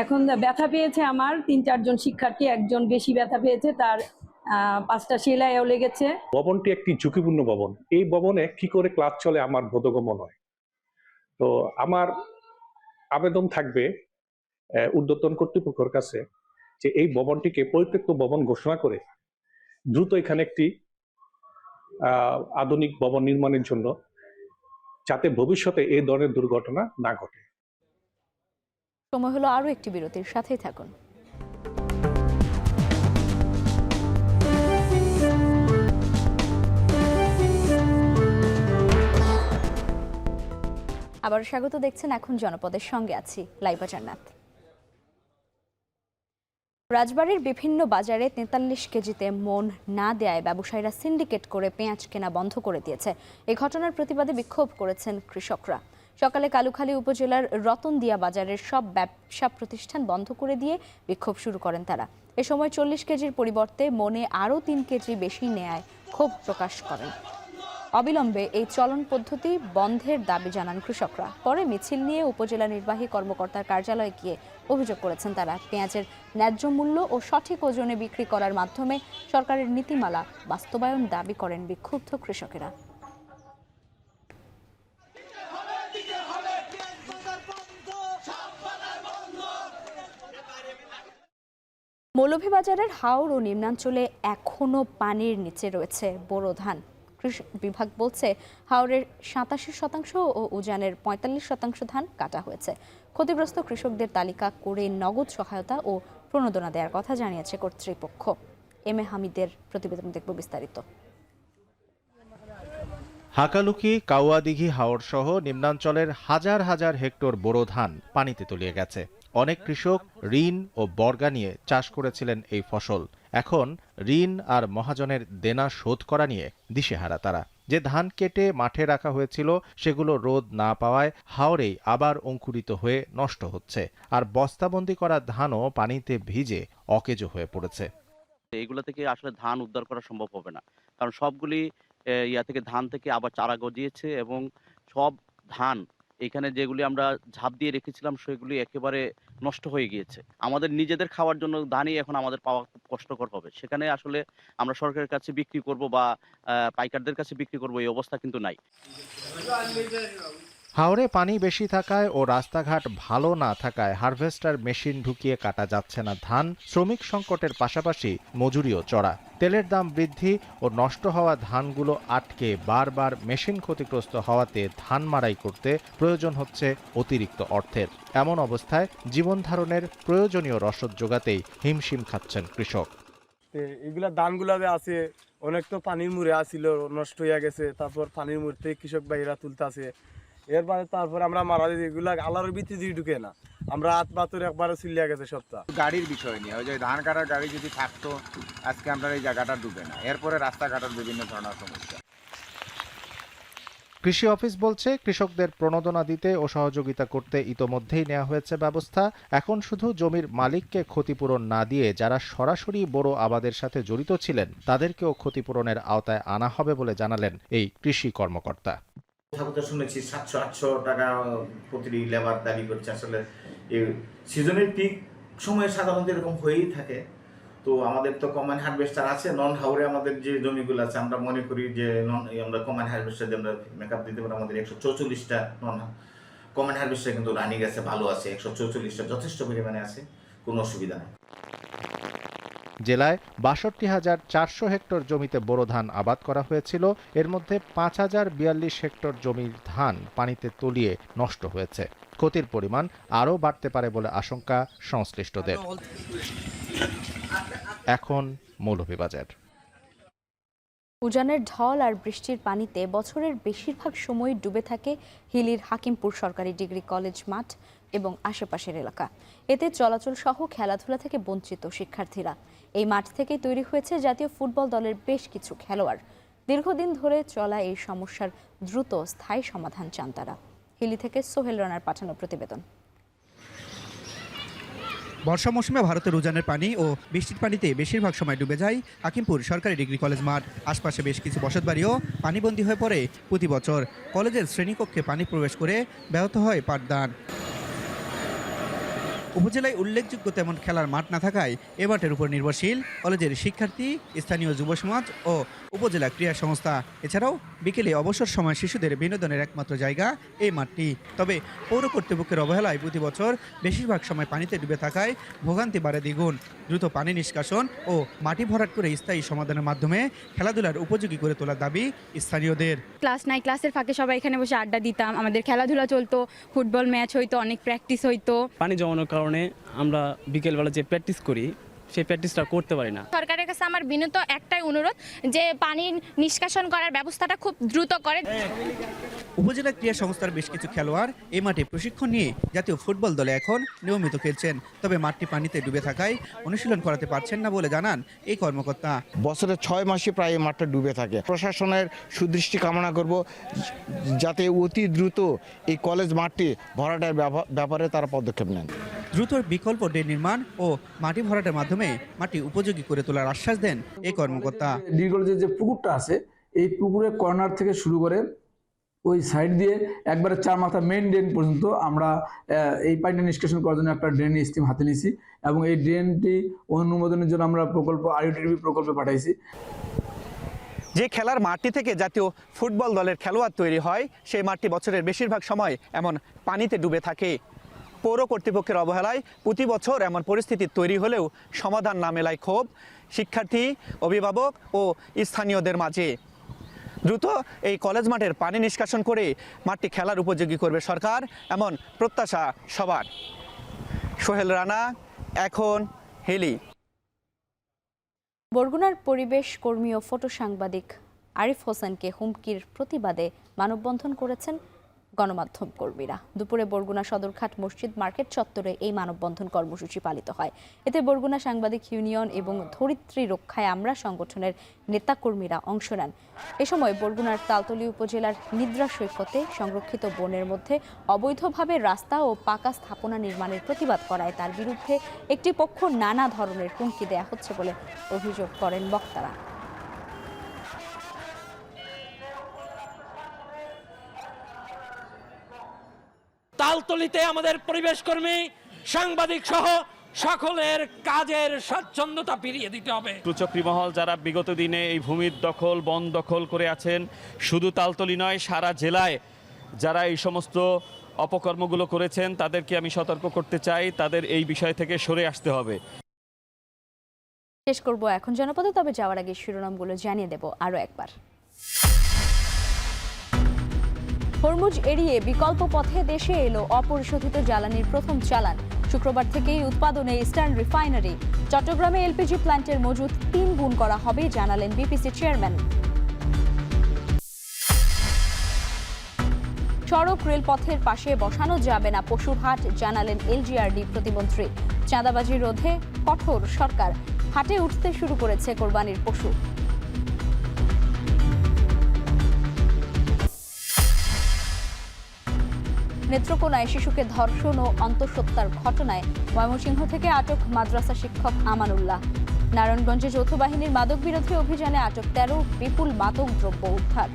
এখন ব্যথা পেয়েছে আমার 3-4 জন শিক্ষার্থী, একজন বেশি ব্যথা পেয়েছে, তার 5টা সেলাইও লেগেছে। ভবনটি একটি ঝুঁকিপূর্ণ ভবন। এই ভবনে কি করে ক্লাস চলে আমার বোধগম্য নয়। তো আমার আবেদন থাকবে ঊর্ধ্বতন কর্তৃপক্ষের কাছে যে এই ভবনটিকে পরিত্যক্ত ভবন ঘোষণা করে দ্রুত এখানে একটি আধুনিক ভবন নির্মাণের জন্য, যাতে ভবিষ্যতে এই ধরনের দুর্ঘটনা না ঘটে। সময় হলো আরও একটি বিরতির, সাথেই থাকুন। আবার স্বাগত, দেখছেন এখন জনপদের, সঙ্গে আছি লাইবা জান্নাত। রাজবাড়ীর বিভিন্ন বাজারে 43 কেজিতে মন না দেয়ায় ব্যবসায়ীরা সিন্ডিকেট করে পেঁয়াজ কেনা বন্ধ করে দিয়েছে। এই ঘটনার প্রতিবাদে বিক্ষোভ করেছেন কৃষকরা। সকালে কালুখালী উপজেলার রতনদিয়া বাজারের সব ব্যবসা প্রতিষ্ঠান বন্ধ করে দিয়ে বিক্ষোভ শুরু করেন তারা। এ সময় 40 কেজির পরিবর্তে মনে আরও 3 কেজি বেশি নেয়ায় ক্ষোভ প্রকাশ করেন। অবিলম্বে এই চলন পদ্ধতি বন্ধের দাবি জানান কৃষকরা। পরে মিছিল নিয়ে উপজেলা নির্বাহী কর্মকর্তার কার্যালয়ে গিয়ে অভিযোগ করেছেন তারা। পেঁয়াজের ন্যায্য মূল্য ও সঠিক ওজনে বিক্রি করার মাধ্যমে সরকারের নীতিমালা বাস্তবায়ন দাবি করেন বিক্ষুব্ধ কৃষকেরা। মৌলভীবাজারের হাওর ও নিম্নাঞ্চলে এখনও পানির নিচে রয়েছে বোরো ধান। কৃষি বিভাগ বলছে হাওরের 87% ও উজানের 45% ধান কাটা হয়েছে। ক্ষতিগ্রস্ত কৃষকদের তালিকা করে নগদ সহায়তা ও প্রণোদনা দেওয়ার কথা জানিয়েছে কর্তৃপক্ষ। এম এ হামিদের প্রতিবেদন দেখব বিস্তারিত। হাকালুকি, কাউয়াদিঘি, হাওর সহ নিম্নাঞ্চলের হাজার হাজার হেক্টর বোরো ধান পানিতে তলিয়ে গেছে। অনেক কৃষক ঋণ ও বর্গা নিয়ে চাষ করেছিলেন এই ফসল। এখন ঋণ আর মহাজনের দেনা শোধ করা নিয়ে দিশেহারা তারা। যে ধান কেটে মাঠে রাখা হয়েছিল সেগুলো রোদ না পাওয়ায় হাওরেই আবার অঙ্কুরিত হয়ে নষ্ট হচ্ছে, আর বস্তাবন্দি করা ধানও পানিতে ভিজে অকেজো হয়ে পড়েছে। এগুলো থেকে আসলে ধান উদ্ধার করা সম্ভব হবে না, কারণ সবগুলি থেকে ধান থেকে আবার চারা গজিয়েছে এবং সব ধান এখানে যেগুলি আমরা ঝাঁপ দিয়ে রেখেছিলাম সেগুলি একেবারে নষ্ট হয়ে গিয়েছে। আমাদের নিজেদের খাওয়ার জন্য ধানই এখন আমাদের পাওয়া খুব কষ্টকর হবে। সেখানে আসলে আমরা সরকারের কাছে বিক্রি করব বা পাইকারদের কাছে বিক্রি করব, এই অবস্থা কিন্তু নাই। হাওরে পানি বেশি থাকায় ও রাস্তাঘাট ভালো না থাকায় হারভেস্টার মেশিন ঢুকিয়ে কাটা যাচ্ছে না ধান। শ্রমিক সংকটের পাশাপাশি মজুরিও চড়া। তেলের দাম বৃদ্ধি ও নষ্ট হওয়া ধানগুলো আটকে বারবার মেশিন ক্ষতিগ্রস্ত হওয়াতে ধান মাড়াই করতে প্রয়োজন হচ্ছে অতিরিক্ত অর্থের। এমন অবস্থায় জীবন ধারণের প্রয়োজনীয় রসদ জোগাতেই হিমশিম খাচ্ছেন কৃষক। এগুলা ধানগুলা আছে অনেক তো পানির মুড়ে আসিল, নষ্ট হয়ে গেছে। তারপর পানির মুড়তে কৃষক ভাইরা তুলতে আছে। এরপরে তারপর আমরা মারা দিই, এগুলা আলার ভিতরে দিয়ে ঢুকে না, আমরা হাত পাথর একবারে চিল্লিয়া গেছে সপ্তাহ। গাড়ির বিষয় নিয়ে ওই যে ধান কাটার গাড়ি যদি থাকতো আজকে আমরা এই জায়গাটা ডুবে না। এরপরে রাস্তাঘাটের বিভিন্ন ধরনের সমস্যা। কৃষি অফিস বলছে কৃষকদের প্রণোদনা দিতে ও সহযোগিতা করতে ইতোমধ্যেই নেওয়া হয়েছে ব্যবস্থা। এখন শুধু জমির মালিককে ক্ষতিপূরণ না দিয়ে যারা সরাসরি বোরো আবাদের সাথে জড়িত ছিলেন তাদেরকেও ক্ষতিপূরণের আওতায় আনা হবে বলে জানালেন এই কৃষি কর্মকর্তা। শুনেছি 700-800 টাকা প্রতিটি লেবার দাবি করছে। আসলে এই সিজনের পিক সময়ে সাধারণত এরকম হয়েই থাকে। তো আমাদের তো কম্বাইন হারভেস্টার আছে, নন হাওরে আমাদের যে জমিগুলো আছে আমরা মনে করি যে আমরা কম্বাইন হারভেস্টার দিয়ে আমরা মেকআপ দিতে পারি। আমাদের 144টা নন কম্বাইন হারভেস্টার কিন্তু রানিং আছে, ভালো আছে। 144টা যথেষ্ট পরিমাণে আছে, কোনো অসুবিধা নেই। জেলায় ৬২,৪০০ হেক্টর জমিতে বোরো ধান আবাদ করা হয়েছিল। এর মধ্যে ৫,০৪২ হেক্টর জমির ধান পানিতে তলিয়ে নষ্ট হয়েছে। ক্ষতির পরিমাণ আরও বাড়তে পারে বলে আশঙ্কা সংশ্লিষ্টদের। এখন মৌলভীবাজার। উজানের ঢল আর বৃষ্টির পানিতে বছরের বেশিরভাগ সময় ডুবে থাকে হিলির হাকিমপুর সরকারি ডিগ্রি কলেজ মাঠ এবং আশেপাশের এলাকা। এতে চলাচল সহ খেলাধুলা থেকে বঞ্চিত শিক্ষার্থীরা। এই মাঠ থেকেই তৈরি হয়েছে জাতীয় ফুটবল দলের বেশ কিছু খেলোয়াড়। দীর্ঘদিন ধরে চলা এই সমস্যার দ্রুত স্থায়ী সমাধান চান তারা। হিলি থেকে সোহেল রানার পাঠানো প্রতিবেদন। বর্ষা মৌসুমে ভারতের উজানের পানি ও বৃষ্টির পানিতে বেশিরভাগ সময় ডুবে যায় হাকিমপুর সরকারি ডিগ্রি কলেজ মাঠ। আশপাশে বেশ কিছু বসতবাড়িও পানিবন্দী হয়ে পড়ে প্রতি বছর। কলেজের শ্রেণীকক্ষে পানি প্রবেশ করে ব্যাহত হয় পাঠদান। উপজেলায় উল্লেখযোগ্য তেমন খেলার মাঠ না থাকায় এ মাঠের উপর নির্ভরশীল কলেজের শিক্ষার্থী, স্থানীয় যুব সমাজ ও উপজেলা ক্রীড়া সংস্থা। এছাড়াও বিকেলে অবসর সময় শিশুদের বিনোদনের একমাত্র জায়গা এই মাঠটি। তবে পৌর কর্তৃপক্ষের অবহেলায় প্রতি বছর বেশিরভাগ সময় পানিতে ডুবে থাকায় ভোগান্তি বাড়ে দ্বিগুণ। দ্রুত পানি নিষ্কাশন ও মাটি ভরাট করে স্থায়ী সমাধানের মাধ্যমে খেলাধুলার উপযোগী করে তোলার দাবি স্থানীয়দের। ক্লাস নাই, ক্লাসের ফাঁকে সবাই এখানে বসে আড্ডা দিতাম, আমাদের খেলাধুলা চলতো, ফুটবল ম্যাচ হইতো, অনেক প্র্যাকটিস হইতো। পানি জমানোর কারণে আমরা বিকেলবেলা যে প্র্যাকটিস করি সেই প্র্যাকটিসটা করতে পারি না। সরকারের কাছে আমার বিনীত একটাই অনুরোধ যে পানি নিষ্কাশন করার ব্যবস্থাটা খুব দ্রুত করে। উপজেলা ক্রীড়া সংস্থার বেশ কিছু খেলোয়াড় এই মাঠে প্রশিক্ষণ নিয়ে জাতীয় ফুটবল দলে এখন নিয়মিত খেলছেন। তবে মাঠটি পানিতে ডুবে থাকায় অনুশীলন করাতে পারছেন না বলে জানান এই কর্মকর্তা। বছরে 6 মাসে প্রায় এই মাঠটা ডুবে থাকে। প্রশাসনের সুদৃষ্টি কামনা করব যাতে অতি দ্রুত এই কলেজ মাঠটি ভরাটের ব্যাপারে তারা পদক্ষেপ নেন। দ্রুত বিকল্প ড্রেন নির্মাণ ও মাটি ভরাটের মাধ্যমে মাটি উপযোগী করে তোলার আশ্বাস দেন এই কর্মকর্তা। ডিগ্রি যে পুকুরটা আছে এই পুকুরের কর্নার থেকে শুরু করে ওই সাইড দিয়ে একবারে 4 মাথা মেইন ড্রেন পর্যন্ত আমরা এই পানিটা নিষ্কাশন করার জন্য একটা ড্রেন স্কিম হাতে নিয়েছি এবং এই ড্রেনটি অনুমোদনের জন্য আমরা প্রকল্প আইওটিভি প্রকল্পে পাঠাইছি। যে খেলার মাঠটি থেকে জাতীয় ফুটবল দলের খেলোয়াড় তৈরি হয় সেই মাঠটি বছরের বেশিরভাগ সময় এমন পানিতে ডুবে থাকে। পৌর কর্তৃপক্ষের অবহেলায় প্রতি বছর এমন পরিস্থিতি তৈরি হলেও সমাধান না মেলায় ক্ষোভ শিক্ষার্থী, অভিভাবক ও স্থানীয়দের মাঝে। দ্রুত এই কলেজ মাঠের পানি নিষ্কাশন করে মাঠটি খেলার উপযোগী করবে সরকার, এমন প্রত্যাশা সবার। সোহেল রানা, এখন হিলি। বরগুনার পরিবেশ কর্মী ও ফটো সাংবাদিক আরিফ হোসেনকে হুমকির প্রতিবাদে মানববন্ধন করেছেন গণমাধ্যম কর্মীরা। দুপুরে বরগুনা সদরঘাট মসজিদ মার্কেট চত্বরে এই মানববন্ধন কর্মসূচি পালিত হয়। এতে বরগুনা সাংবাদিক ইউনিয়ন এবং ধরিত্রী রক্ষায় আমরা সংগঠনের নেতাকর্মীরা অংশ নেন। এ সময় বরগুনার তালতলী উপজেলার নিদ্রা সৈকতে সংরক্ষিত বনের মধ্যে অবৈধভাবে রাস্তা ও পাকা স্থাপনা নির্মাণের প্রতিবাদ করায় তার বিরুদ্ধে একটি পক্ষ নানা ধরনের হুমকি দেয়া হচ্ছে বলে অভিযোগ করেন বক্তারা। তালতলীতে আমাদের পরিবেশ কর্মী, সাংবাদিক সহ সকলের কাজের স্বাচ্ছন্দ্যতা ফিরিয়ে দিতে হবে। কুচক্রী মহল যারা বিগত দিনে এই ভূমির দখল, বন দখল করে আছেন, শুধু তালতলী নয় সারা জেলায় যারা এই সমস্ত অপকর্মগুলো করেছেন তাদেরকে আমি সতর্ক করতে চাই, তাদের এই বিষয় থেকে সরে আসতে হবে। শেষ করব এখন জনপদে, তবে যাওয়ার আগে শিরোনামগুলো জানিয়ে দেব আরও একবার। হরমুজ এড়িয়ে বিকল্প পথে দেশে এলো অপরিশোধিত জ্বালানির প্রথম চালান। শুক্রবার থেকেই উৎপাদনে ইস্টার্ন রিফাইনারি। চট্টগ্রামে এলপিজি প্ল্যান্টের মজুদ 3 গুণ করা হবে জানালেন বিপিসি চেয়ারম্যান। সড়ক রেলপথের পাশে বসানো যাবে না পশুর হাট জানালেন এলজিআরডি প্রতিমন্ত্রী। চাঁদাবাজি রোধে কঠোর সরকার। হাটে উঠতে শুরু করেছে কোরবানির পশু। নেত্রকোনায় শিশুকে ধর্ষণ ও অন্তঃসত্ত্বার ঘটনায় ময়মনসিংহ থেকে আটক মাদ্রাসা শিক্ষক আমানুল্লাহ। নারায়ণগঞ্জে যৌথ বাহিনীর মাদক বিরোধী অভিযানে আটক 13 বিপুল মাদক দ্রব্য উদ্ধার।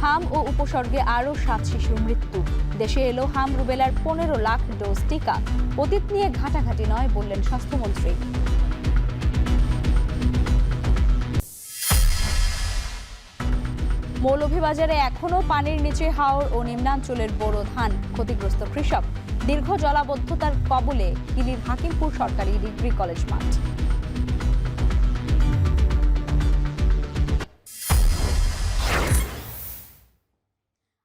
হাম ও উপসর্গে আরও 7 শিশুর মৃত্যু। দেশে এলো হাম রুবেলার 15 লাখ ডোজ টিকা। অতীত নিয়ে ঘাটাঘাটি নয় বললেন স্বাস্থ্যমন্ত্রী। মৌলভীবাজারে এখনও পানির নিচে হাওর ও নিম্নাঞ্চলের বোরো ধান। ক্ষতিগ্রস্ত কৃষক। দীর্ঘ জলাবদ্ধতার কবলে কিলির হাকিমপুর সরকারি ডিগ্রি কলেজ মাঠ।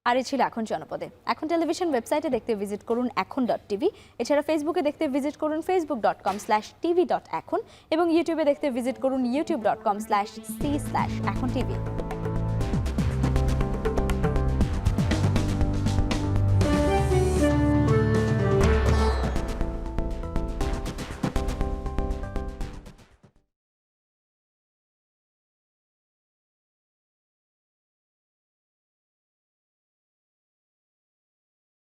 আর এই ছিল এখন জনপদে। এখন টেলিভিশন ওয়েবসাইটে দেখতে ভিজিট করুন এখন.টিভি। এছাড়া ফেসবুকে দেখতে ভিজিট করুন facebook.com/tv.এখন এবং ইউটিউবে দেখতে ভিজিট করুন youtube.com/c/echontv।